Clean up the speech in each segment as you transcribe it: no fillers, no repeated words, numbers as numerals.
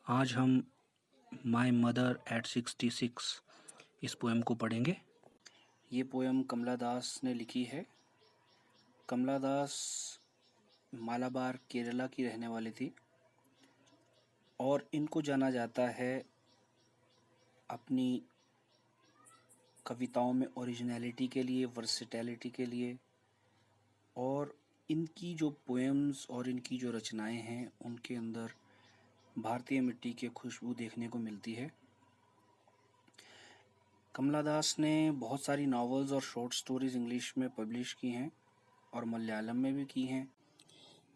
आज हम my mother eight 66 इस पोएम को पढ़ेंगे। ये पोएम कमला दास ने लिखी है। कमला दास मालाबार केरला की रहने वाली थी और इनको जाना जाता है अपनी कविताओं में ओरिजिनलिटी के लिए, वर्सेटैलिटी के लिए, और इनकी जो पोएम्स और इनकी जो रचनाएं हैं उनके अंदर भारतीय मिट्टी की खुशबू देखने को मिलती है। कमला दास ने बहुत सारी नॉवेल्स और शॉर्ट स्टोरीज इंग्लिश में पब्लिश की हैं और मलयालम में भी की हैं।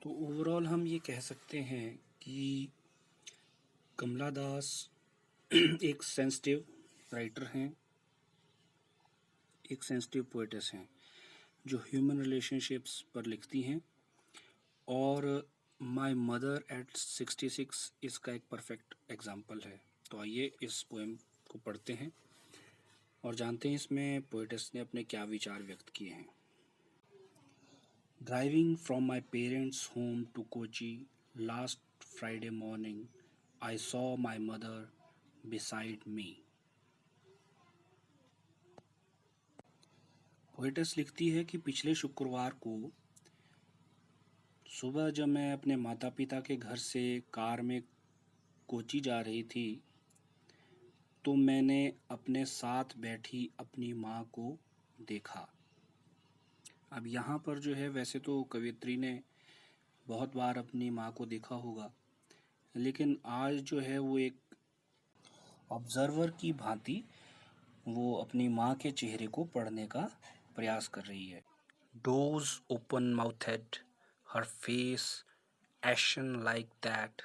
तो ओवरऑल हम ये कह सकते हैं कि कमला दास एक सेंसिटिव राइटर हैं, एक सेंसिटिव पोएटेस हैं जो ह्यूमन रिलेशनशिप्स पर लिखती हैं, और माय मदर एट 66 इसका एक परफेक्ट एग्जाम्पल है। तो आइए इस पोएम को पढ़ते हैं और जानते हैं इसमें पोएटेस ने अपने क्या विचार व्यक्त किए हैं। Driving from my parents home to Kochi last Friday morning I saw my mother beside me. Poetess लिखती है कि पिछले शुक्रवार को सुबह जब मैं अपने माता पिता के घर से कार में कोची जा रही थी तो मैंने अपने साथ बैठी अपनी माँ को देखा। अब यहाँ पर जो है, वैसे तो कवियत्री ने बहुत बार अपनी माँ को देखा होगा, लेकिन आज जो है वो एक ऑब्जर्वर की भांति वो अपनी माँ के चेहरे को पढ़ने का प्रयास कर रही है। Dose open mouthed, her face ashen like that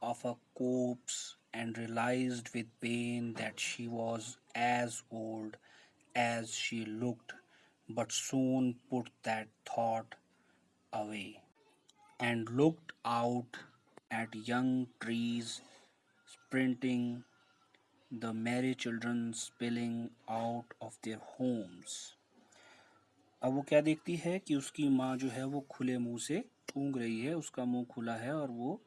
of a corpse, and realized with pain that she was as old as she looked, but soon put that thought away and looked out at young trees sprinting, the merry children spilling out of their homes. अब वो क्या देखती है कि उसकी माँ जो है वो खुले मुंह से ऊँग रही है, उसका मुंह खुला है और वो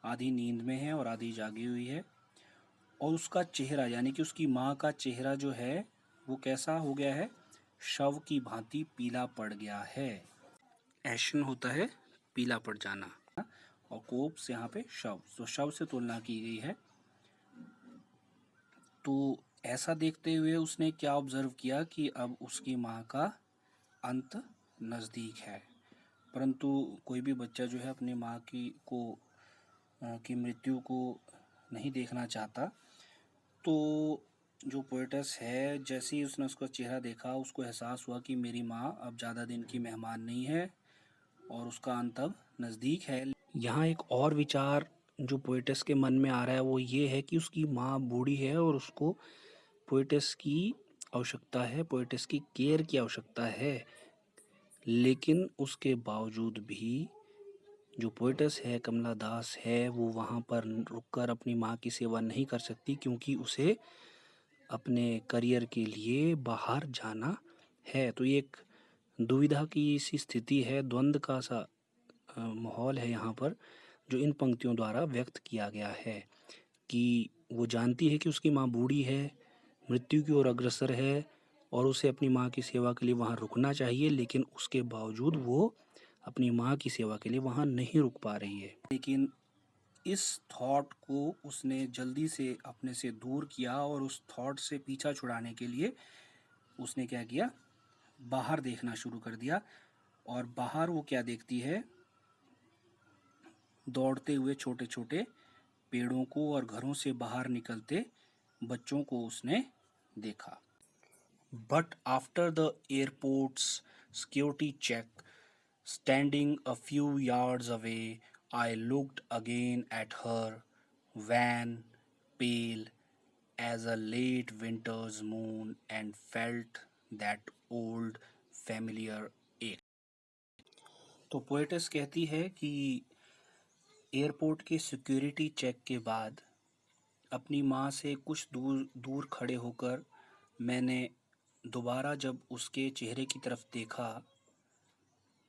आधी नींद में है और आधी जागी हुई है, और उसका चेहरा यानी कि उसकी माँ का चेहरा जो है वो कैसा हो गया है, शव की भांति पीला पड़ गया है। एशन होता है पीला पड़ जाना, और कोप्स यहाँ पे शव, तो शव से तुलना की गई है। तो ऐसा देखते हुए उसने क्या ऑब्जर्व किया कि अब उसकी माँ का अंत नज़दीक है, परंतु कोई भी बच्चा जो है अपनी माँ की मृत्यु को नहीं देखना चाहता। तो जो पोएटेस है, जैसे ही उसने उसका चेहरा देखा उसको एहसास हुआ कि मेरी माँ अब ज़्यादा दिन की मेहमान नहीं है और उसका अंत अब नज़दीक है। यहाँ एक और विचार जो पोएटेस के मन में आ रहा है वो ये है कि उसकी माँ बूढ़ी है और उसको पोएटेस की आवश्यकता है, पोएटेस की केयर की आवश्यकता है, लेकिन उसके बावजूद भी जो पोएटेस है, कमला दास है, वो वहाँ पर रुककर अपनी माँ की सेवा नहीं कर सकती क्योंकि उसे अपने करियर के लिए बाहर जाना है। तो ये एक दुविधा की सी स्थिति है, द्वंद्व का सा माहौल है यहाँ पर, जो इन पंक्तियों द्वारा व्यक्त किया गया है कि वो जानती है कि उसकी माँ बूढ़ी है, मृत्यु की ओर अग्रसर है और उसे अपनी माँ की सेवा के लिए वहाँ रुकना चाहिए, लेकिन उसके बावजूद वो अपनी माँ की सेवा के लिए वहाँ नहीं रुक पा रही है। लेकिन इस थॉट को उसने जल्दी से अपने से दूर किया और उस थॉट से पीछा छुड़ाने के लिए उसने क्या किया, बाहर देखना शुरू कर दिया। और बाहर वो क्या देखती है, दौड़ते हुए छोटे छोटे पेड़ों को और घरों से बाहर निकलते बच्चों को उसने देखा। But after the airport's security check, standing a few yards away, I looked again at her, wan, pale as a late winter's moon, and felt that old familiar ache. तो पोएटेस कहती है कि एयरपोर्ट के security check के बाद अपनी माँ से कुछ दूर दूर खड़े होकर मैंने दोबारा जब उसके चेहरे की तरफ देखा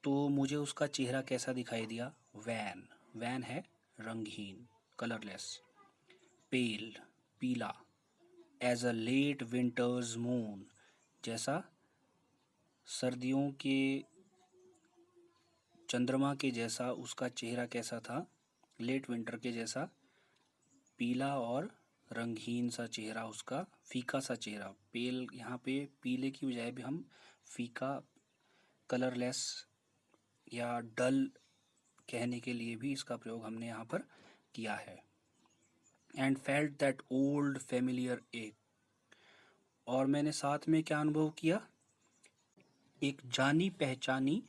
तो मुझे उसका चेहरा कैसा दिखाई दिया, वैन। वैन है रंगहीन, कलरलेस। पेल, पीला, as a late winter's moon, जैसा सर्दियों के चंद्रमा के जैसा उसका चेहरा कैसा था, लेट विंटर के जैसा पीला और रंगहीन सा चेहरा उसका, फीका सा चेहरा। पेल यहाँ पे पीले की बजाय भी हम फीका, कलरलेस या डल कहने के लिए भी इसका प्रयोग हमने यहाँ पर किया है। And felt that old familiar एक, और मैंने साथ में क्या अनुभव किया, एक जानी पहचानी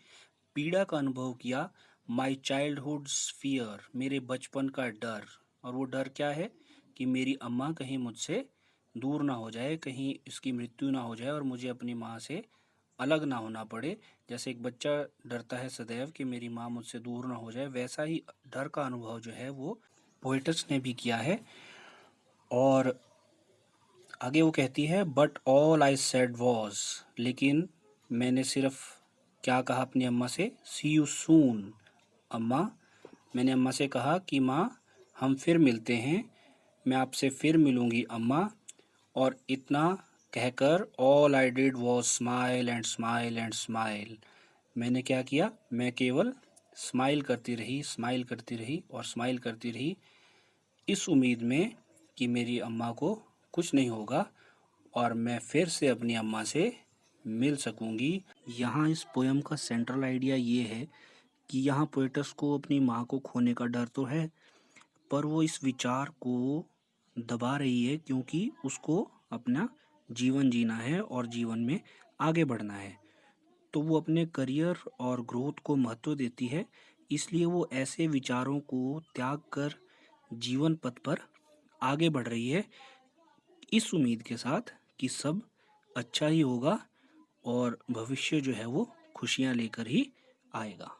पीड़ा का अनुभव किया। माई चाइल्डहुड्स फियर, मेरे बचपन का डर। और वो डर क्या है कि मेरी अम्मा कहीं मुझसे दूर ना हो जाए, कहीं इसकी मृत्यु ना हो जाए और मुझे अपनी माँ से अलग ना होना पड़े। जैसे एक बच्चा डरता है सदैव कि मेरी माँ मुझसे दूर ना हो जाए, वैसा ही डर का अनुभव जो है वो पोएटस ने भी किया है। और आगे वो कहती है, but all I said was, लेकिन मैंने सिर्फ क्या कहा अपनी अम्मा से, सी यू सून अम्मा, मैंने अम्मा से कहा कि माँ हम फिर मिलते हैं, मैं आपसे फिर मिलूँगी अम्मा। और इतना कहकर all I did was smile and smile and smile, मैंने क्या किया, मैं केवल स्माइल करती रही, स्माइल करती रही और स्माइल करती रही, इस उम्मीद में कि मेरी अम्मा को कुछ नहीं होगा और मैं फिर से अपनी अम्मा से मिल सकूंगी। यहाँ इस पोयम का सेंट्रल आइडिया ये है कि यहाँ पोएटस को अपनी माँ को खोने का डर तो है, पर वो इस विचार को दबा रही है क्योंकि उसको अपना जीवन जीना है और जीवन में आगे बढ़ना है। तो वो अपने करियर और ग्रोथ को महत्व देती है, इसलिए वो ऐसे विचारों को त्याग कर जीवन पथ पर आगे बढ़ रही है, इस उम्मीद के साथ कि सब अच्छा ही होगा और भविष्य जो है वो खुशियाँ लेकर ही आएगा।